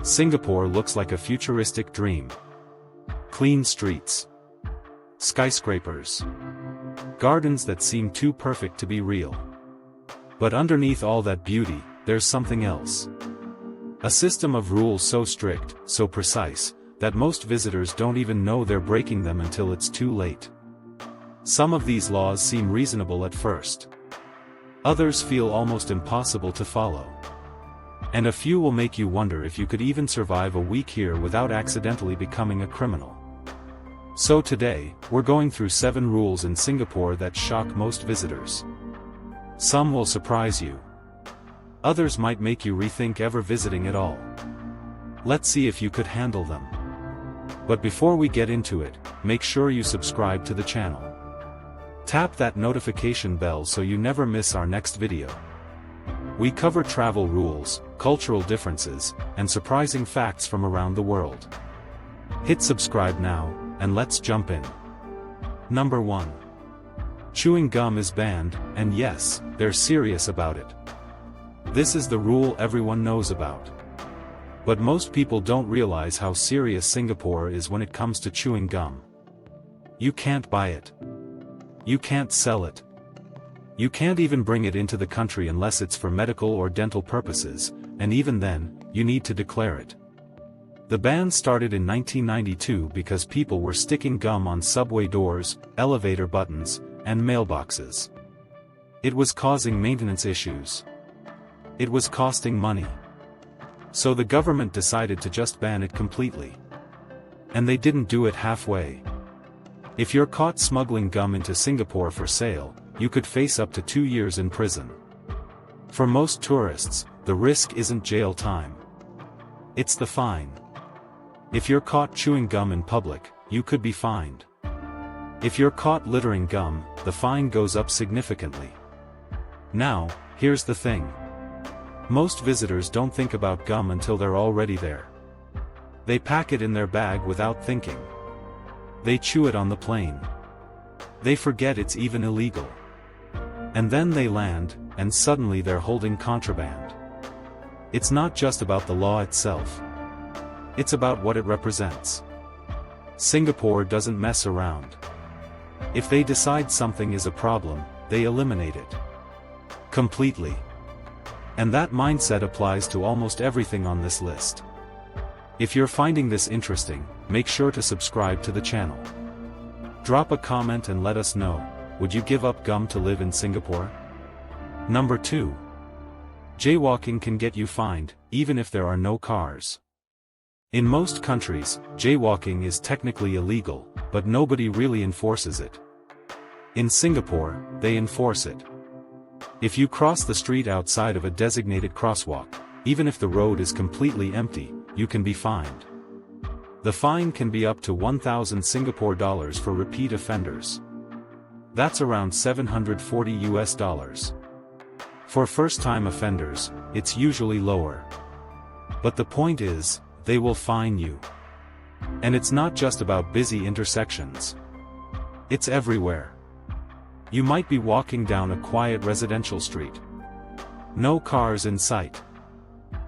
Singapore looks like a futuristic dream. Clean streets. Skyscrapers. Gardens that seem too perfect to be real. But underneath all that beauty, there's something else. A system of rules so strict, so precise, that most visitors don't even know they're breaking them until it's too late. Some of these laws seem reasonable at first. Others feel almost impossible to follow. And a few will make you wonder if you could even survive a week here without accidentally becoming a criminal. So today, we're going through 7 rules in Singapore that shock most visitors. Some will surprise you. Others might make you rethink ever visiting at all. Let's see if you could handle them. But before we get into it, make sure you subscribe to the channel. Tap that notification bell so you never miss our next video. We cover travel rules, cultural differences, and surprising facts from around the world. Hit subscribe now, and let's jump in. Number 1. Chewing gum is banned, and yes, they're serious about it. This is the rule everyone knows about. But most people don't realize how serious Singapore is when it comes to chewing gum. You can't buy it. You can't sell it. You can't even bring it into the country unless it's for medical or dental purposes, and even then, you need to declare it. The ban started in 1992 because people were sticking gum on subway doors, elevator buttons, and mailboxes. It was causing maintenance issues. It was costing money. So the government decided to just ban it completely. And they didn't do it halfway. If you're caught smuggling gum into Singapore for sale, you could face up to 2 years in prison. For most tourists, the risk isn't jail time. It's the fine. If you're caught chewing gum in public, you could be fined. If you're caught littering gum, the fine goes up significantly. Now, here's the thing. Most visitors don't think about gum until they're already there. They pack it in their bag without thinking. They chew it on the plane. They forget it's even illegal. And then they land, and suddenly they're holding contraband. It's not just about the law itself. It's about what it represents. Singapore doesn't mess around. If they decide something is a problem, they eliminate it. Completely. And that mindset applies to almost everything on this list. If you're finding this interesting, make sure to subscribe to the channel. Drop a comment and let us know, would you give up gum to live in Singapore? Number 2. Jaywalking can get you fined, even if there are no cars. In most countries, jaywalking is technically illegal, but nobody really enforces it. In Singapore, they enforce it. If you cross the street outside of a designated crosswalk, even if the road is completely empty, you can be fined. The fine can be up to 1,000 Singapore dollars for repeat offenders. That's around $740. For first-time offenders, it's usually lower. But the point is, they will fine you. And it's not just about busy intersections. It's everywhere. You might be walking down a quiet residential street. No cars in sight.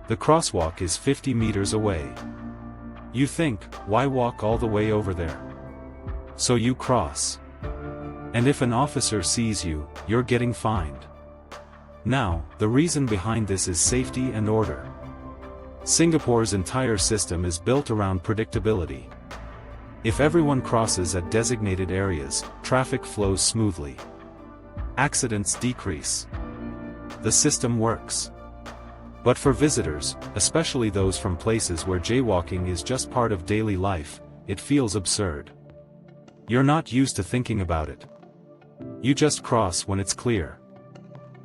The crosswalk is 50 meters away. You think, why walk all the way over there? So you cross. And if an officer sees you, you're getting fined. Now, the reason behind this is safety and order. Singapore's entire system is built around predictability. If everyone crosses at designated areas, traffic flows smoothly. Accidents decrease. The system works. But for visitors, especially those from places where jaywalking is just part of daily life, it feels absurd. You're not used to thinking about it. You just cross when it's clear.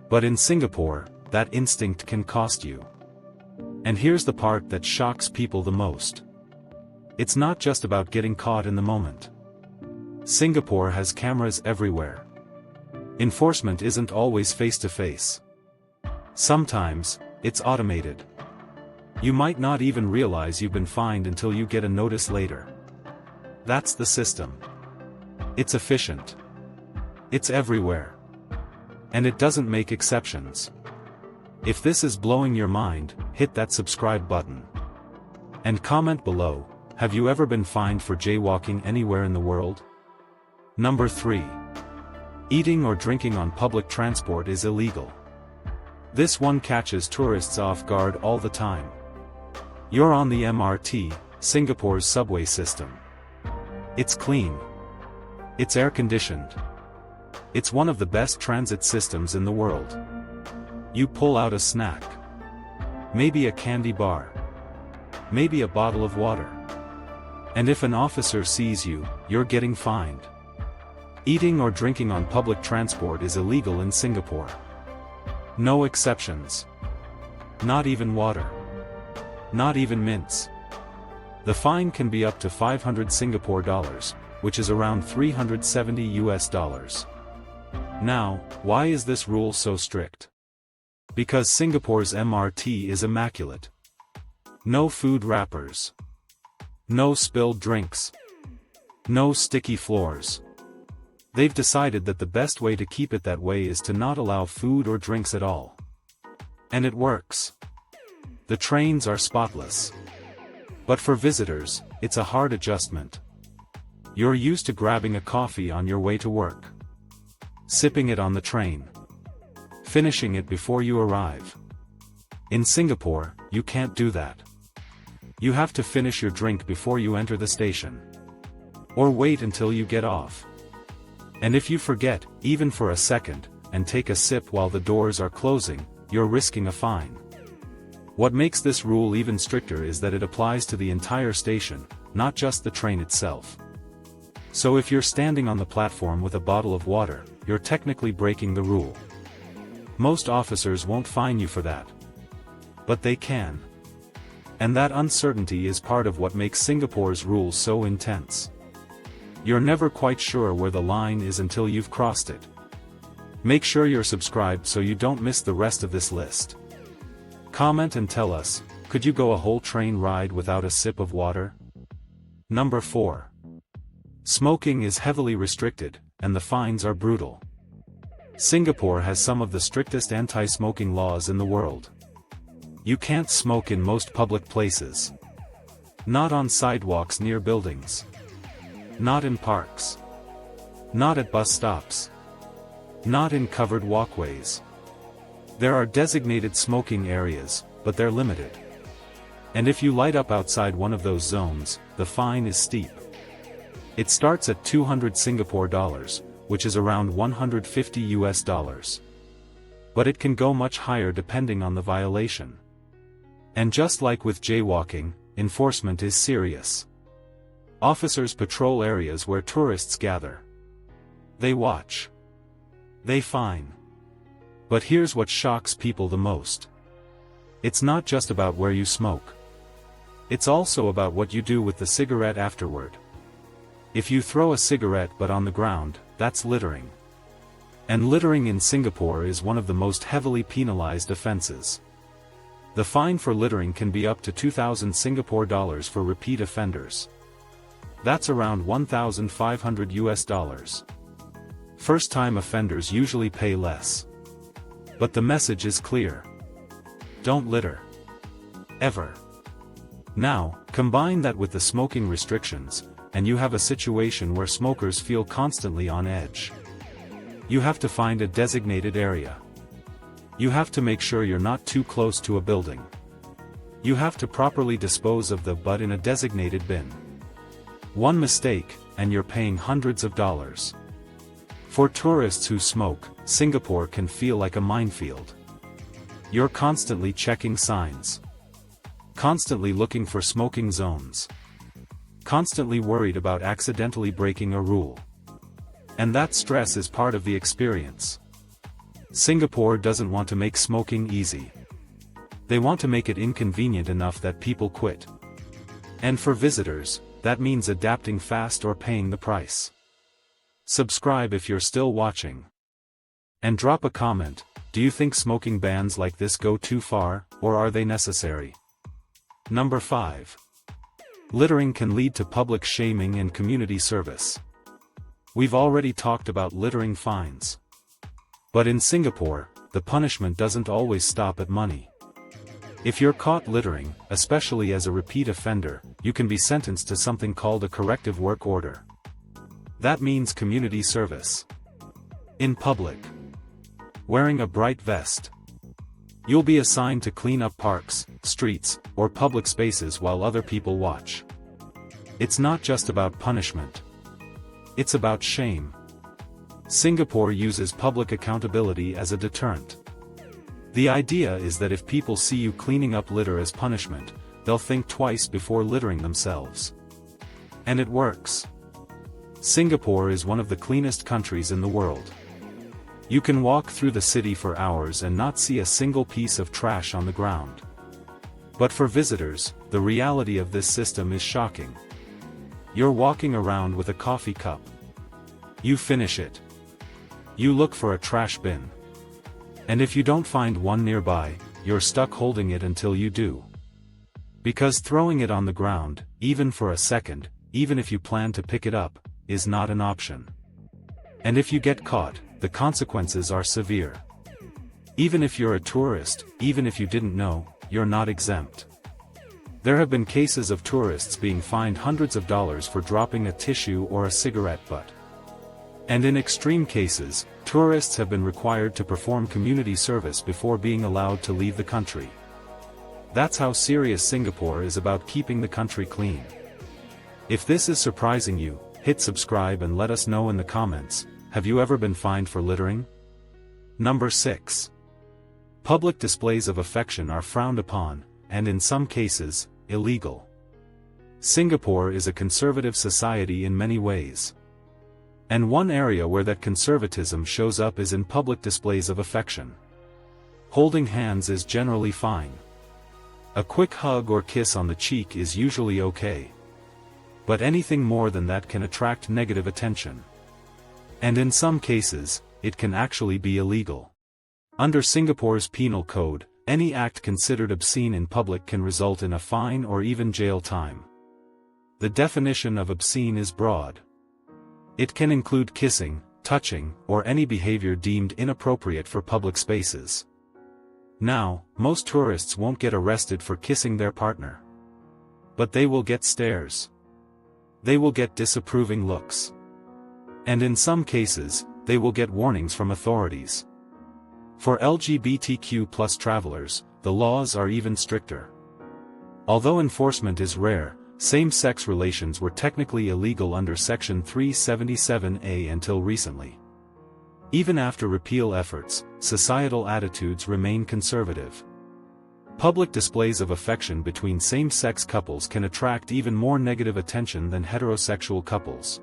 But in Singapore, that instinct can cost you. And here's the part that shocks people the most. It's not just about getting caught in the moment. Singapore has cameras everywhere. Enforcement isn't always face-to-face. Sometimes, it's automated. You might not even realize you've been fined until you get a notice later. That's the system. It's efficient. It's everywhere. And it doesn't make exceptions. If this is blowing your mind, hit that subscribe button. And comment below, have you ever been fined for jaywalking anywhere in the world? Number 3. Eating or drinking on public transport is illegal. This one catches tourists off guard all the time. You're on the MRT, Singapore's subway system. It's clean. It's air-conditioned. It's one of the best transit systems in the world. You pull out a snack. Maybe a candy bar. Maybe a bottle of water. And if an officer sees you, you're getting fined. Eating or drinking on public transport is illegal in Singapore. No exceptions. Not even water. Not even mints. The fine can be up to 500 Singapore dollars, which is around $370. Now, why is this rule so strict? Because Singapore's MRT is immaculate. No food wrappers. No spilled drinks. No sticky floors. They've decided that the best way to keep it that way is to not allow food or drinks at all. And it works. The trains are spotless. But for visitors, it's a hard adjustment. You're used to grabbing a coffee on your way to work. Sipping it on the train. Finishing it before you arrive. In Singapore, you can't do that. You have to finish your drink before you enter the station. Or wait until you get off. And if you forget, even for a second, and take a sip while the doors are closing, you're risking a fine. What makes this rule even stricter is that it applies to the entire station, not just the train itself. So if you're standing on the platform with a bottle of water, you're technically breaking the rule. Most officers won't fine you for that. But they can. And that uncertainty is part of what makes Singapore's rules so intense. You're never quite sure where the line is until you've crossed it. Make sure you're subscribed so you don't miss the rest of this list. Comment and tell us, could you go a whole train ride without a sip of water? Number 4. Smoking is heavily restricted, and the fines are brutal. Singapore has some of the strictest anti-smoking laws in the world. You can't smoke in most public places. Not on sidewalks near buildings. Not in parks. Not at bus stops. Not in covered walkways. There are designated smoking areas, but they're limited. And if you light up outside one of those zones, the fine is steep. It starts at 200 Singapore dollars, which is around $150. But it can go much higher depending on the violation. And just like with jaywalking, enforcement is serious. Officers patrol areas where tourists gather. They watch. They fine. But here's what shocks people the most. It's not just about where you smoke. It's also about what you do with the cigarette afterward. If you throw a cigarette but on the ground, that's littering. And littering in Singapore is one of the most heavily penalized offenses. The fine for littering can be up to 2,000 Singapore dollars for repeat offenders. That's around $1,500. First-time offenders usually pay less. But the message is clear. Don't litter. Ever. Now, combine that with the smoking restrictions, and you have a situation where smokers feel constantly on edge. You have to find a designated area. You have to make sure you're not too close to a building. You have to properly dispose of the butt in a designated bin. One mistake, and you're paying hundreds of dollars. For tourists who smoke, Singapore can feel like a minefield. You're constantly checking signs. Constantly looking for smoking zones. Constantly worried about accidentally breaking a rule. And that stress is part of the experience. Singapore doesn't want to make smoking easy. They want to make it inconvenient enough that people quit. And for visitors, that means adapting fast or paying the price. Subscribe if you're still watching. And drop a comment, do you think smoking bans like this go too far, or are they necessary? Number 5. Littering can lead to public shaming and community service. We've already talked about littering fines. But in Singapore, the punishment doesn't always stop at money. If you're caught littering, especially as a repeat offender, you can be sentenced to something called a corrective work order. That means community service. In public. Wearing a bright vest. You'll be assigned to clean up parks, streets, or public spaces while other people watch. It's not just about punishment. It's about shame. Singapore uses public accountability as a deterrent. The idea is that if people see you cleaning up litter as punishment, they'll think twice before littering themselves. And it works. Singapore is one of the cleanest countries in the world. You can walk through the city for hours and not see a single piece of trash on the ground. But for visitors, the reality of this system is shocking. You're walking around with a coffee cup. You finish it. You look for a trash bin. And if you don't find one nearby, you're stuck holding it until you do. Because throwing it on the ground, even for a second, even if you plan to pick it up, is not an option. And if you get caught, the consequences are severe. Even if you're a tourist, even if you didn't know, you're not exempt. There have been cases of tourists being fined hundreds of dollars for dropping a tissue or a cigarette butt. And in extreme cases, tourists have been required to perform community service before being allowed to leave the country. That's how serious Singapore is about keeping the country clean. If this is surprising you, hit subscribe and let us know in the comments. Have you ever been fined for littering? Number 6. Public displays of affection are frowned upon, and in some cases, illegal. Singapore is a conservative society in many ways. And one area where that conservatism shows up is in public displays of affection. Holding hands is generally fine. A quick hug or kiss on the cheek is usually okay. But anything more than that can attract negative attention. And in some cases, it can actually be illegal. Under Singapore's penal code, any act considered obscene in public can result in a fine or even jail time. The definition of obscene is broad. It can include kissing, touching, or any behavior deemed inappropriate for public spaces. Now, most tourists won't get arrested for kissing their partner. But they will get stares. They will get disapproving looks. And in some cases, they will get warnings from authorities. For LGBTQ+ travelers, the laws are even stricter. Although enforcement is rare, same-sex relations were technically illegal under Section 377A until recently. Even after repeal efforts, societal attitudes remain conservative. Public displays of affection between same-sex couples can attract even more negative attention than heterosexual couples.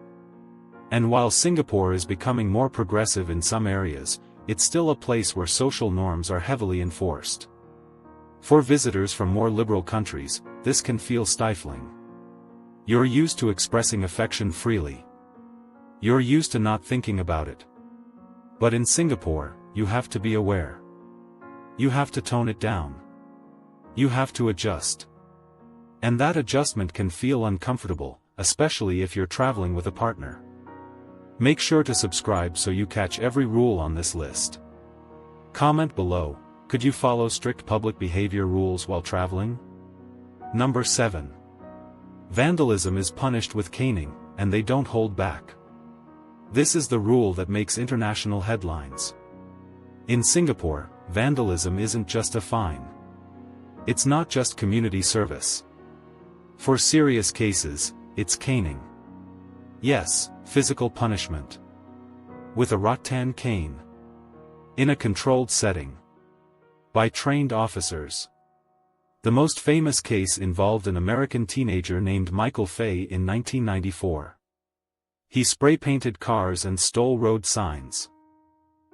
And while Singapore is becoming more progressive in some areas, it's still a place where social norms are heavily enforced. For visitors from more liberal countries, this can feel stifling. You're used to expressing affection freely. You're used to not thinking about it. But in Singapore, you have to be aware. You have to tone it down. You have to adjust. And that adjustment can feel uncomfortable, especially if you're traveling with a partner. Make sure to subscribe so you catch every rule on this list. Comment below, could you follow strict public behavior rules while traveling? Number 7. Vandalism is punished with caning, and they don't hold back. This is the rule that makes international headlines. In Singapore, vandalism isn't just a fine. It's not just community service. For serious cases, it's caning. Yes, physical punishment. With a rattan cane. In a controlled setting. By trained officers. The most famous case involved an American teenager named Michael Fay in 1994. He spray-painted cars and stole road signs.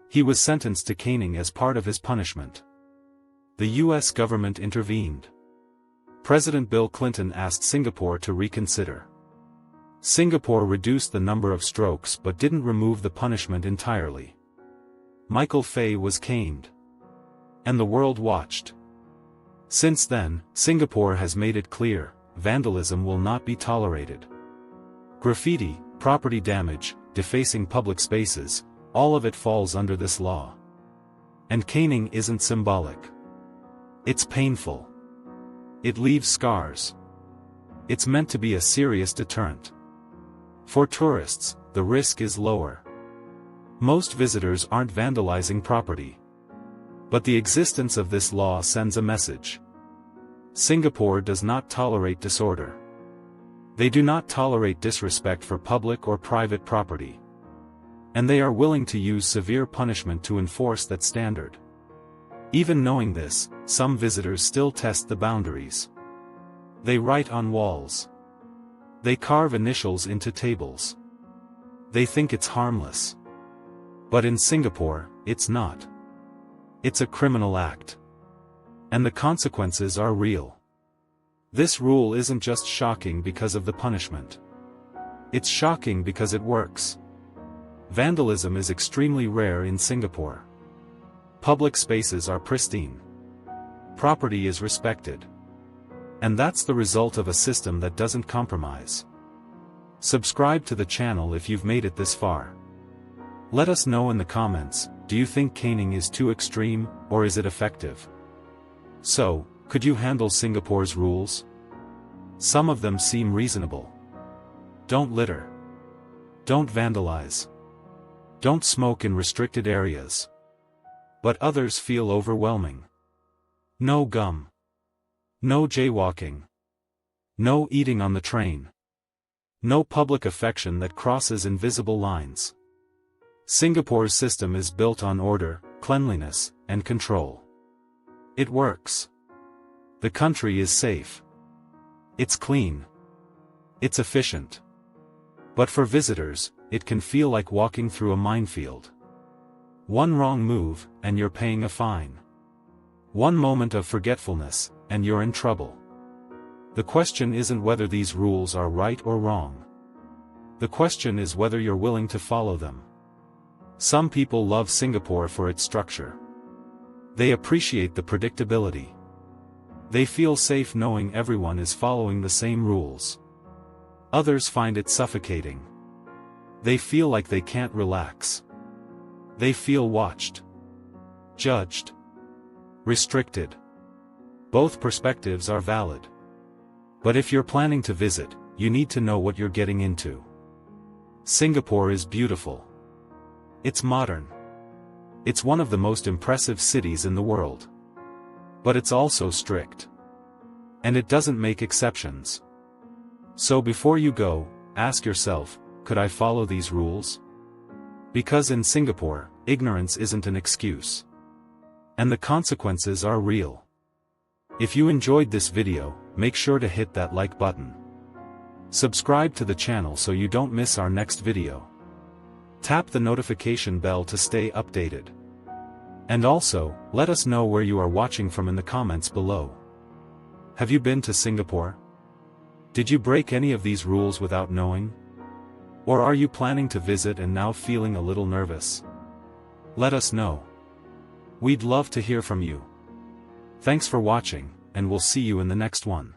He was sentenced to caning as part of his punishment. The US government intervened. President Bill Clinton asked Singapore to reconsider. Singapore reduced the number of strokes but didn't remove the punishment entirely. Michael Fay was caned. And the world watched. Since then, Singapore has made it clear, vandalism will not be tolerated. Graffiti, property damage, defacing public spaces, all of it falls under this law. And caning isn't symbolic. It's painful. It leaves scars. It's meant to be a serious deterrent. For tourists, the risk is lower. Most visitors aren't vandalizing property. But the existence of this law sends a message. Singapore does not tolerate disorder. They do not tolerate disrespect for public or private property. And they are willing to use severe punishment to enforce that standard. Even knowing this, some visitors still test the boundaries. They write on walls. They carve initials into tables. They think it's harmless. But in Singapore, it's not. It's a criminal act. And the consequences are real. This rule isn't just shocking because of the punishment. It's shocking because it works. Vandalism is extremely rare in Singapore. Public spaces are pristine. Property is respected. And that's the result of a system that doesn't compromise. Subscribe to the channel if you've made it this far. Let us know in the comments, do you think caning is too extreme, or is it effective? So, could you handle Singapore's rules? Some of them seem reasonable. Don't litter. Don't vandalize. Don't smoke in restricted areas. But others feel overwhelming. No gum. No jaywalking. No eating on the train. No public affection that crosses invisible lines. Singapore's system is built on order, cleanliness, and control. It works. The country is safe. It's clean. It's efficient. But for visitors, it can feel like walking through a minefield. One wrong move, and you're paying a fine. One moment of forgetfulness, and you're in trouble. The question isn't whether these rules are right or wrong. The question is whether you're willing to follow them. Some people love Singapore for its structure. They appreciate the predictability. They feel safe knowing everyone is following the same rules. Others find it suffocating. They feel like they can't relax. They feel watched, judged, restricted. Both perspectives are valid. But if you're planning to visit, you need to know what you're getting into. Singapore is beautiful. It's modern. It's one of the most impressive cities in the world. But it's also strict. And it doesn't make exceptions. So before you go, ask yourself, could I follow these rules? Because in Singapore, ignorance isn't an excuse. And the consequences are real. If you enjoyed this video, make sure to hit that like button. Subscribe to the channel so you don't miss our next video. Tap the notification bell to stay updated. And also, let us know where you are watching from in the comments below. Have you been to Singapore? Did you break any of these rules without knowing? Or are you planning to visit and now feeling a little nervous? Let us know. We'd love to hear from you. Thanks for watching, and we'll see you in the next one.